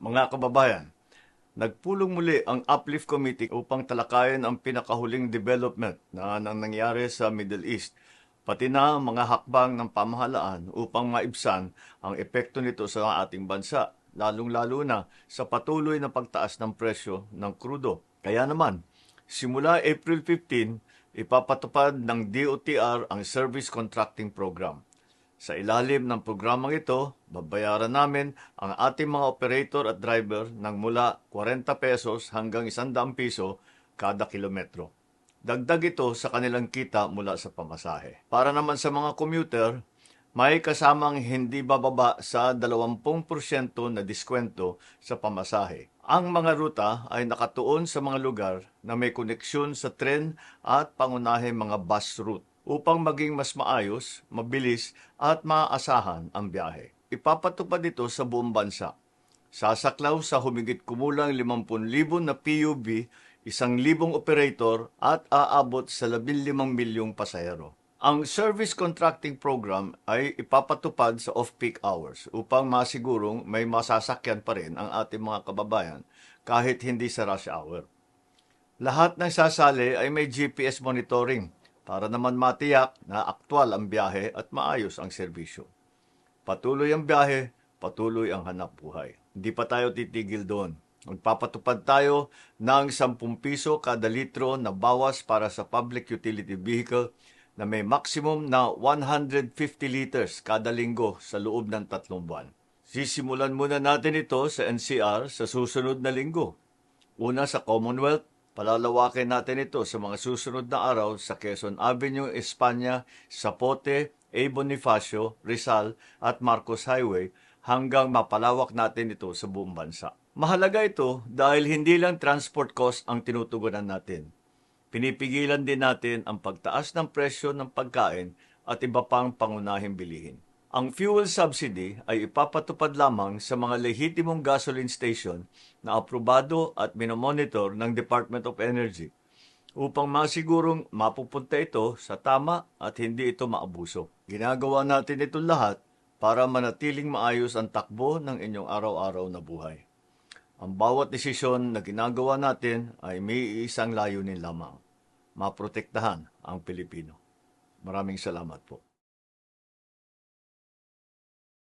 Mga kababayan, nagpulong muli ang Uplift Committee upang talakayin ang pinakahuling development na nangyari sa Middle East, pati na mga hakbang ng pamahalaan upang maibsan ang epekto nito sa ating bansa, lalong-lalo na sa patuloy na pagtaas ng presyo ng krudo. Kaya naman, simula April 15, ipapatupad ng DOTR ang Service Contracting Program. Sa ilalim ng programang ito, babayaran namin ang ating mga operator at driver ng mula 40 pesos hanggang 100 piso kada kilometro. Dagdag ito sa kanilang kita mula sa pamasahe. Para naman sa mga commuter, may kasamang hindi bababa sa 20% na diskwento sa pamasahe. Ang mga ruta ay nakatuon sa mga lugar na may koneksyon sa tren at pangunahing mga bus route upang maging mas maayos, mabilis at maaasahan ang biyahe. Ipapatupad ito sa buong bansa. Sasaklaw sa humigit kumulang 50,000 na PUV, 1,000 operator at aabot sa 15 milyong pasahero. Ang Service Contracting Program ay ipapatupad sa off-peak hours upang masigurong may masasakyan pa rin ang ating mga kababayan kahit hindi sa rush hour. Lahat ng sasali ay may GPS monitoring para naman matiyak na aktwal ang biyahe at maayos ang serbisyo. Patuloy ang biyahe, patuloy ang hanap buhay. Hindi pa tayo titigil doon. Magpapatupad tayo ng 10 piso kada litro na bawas para sa public utility vehicle na may maximum na 150 liters kada linggo sa loob ng 3 buwan. Sisimulan muna natin ito sa NCR sa susunod na linggo. Una sa Commonwealth, palalawakin natin ito sa mga susunod na araw sa Quezon Avenue, Espanya, Zapote, A. Bonifacio, Rizal at Marcos Highway hanggang mapalawak natin ito sa buong bansa. Mahalaga ito dahil hindi lang transport cost ang tinutugunan natin. Pinipigilan din natin ang pagtaas ng presyo ng pagkain at iba pang pangunahing bilihin. Ang fuel subsidy ay ipapatupad lamang sa mga lehitimong gasoline station na aprobado at minomonitor ng Department of Energy upang masigurong mapupunta ito sa tama at hindi ito maabuso. Ginagawa natin ito lahat para manatiling maayos ang takbo ng inyong araw-araw na buhay. Ang bawat desisyon na ginagawa natin ay may isang layunin lamang: maprotektahan ang Pilipino. Maraming salamat po.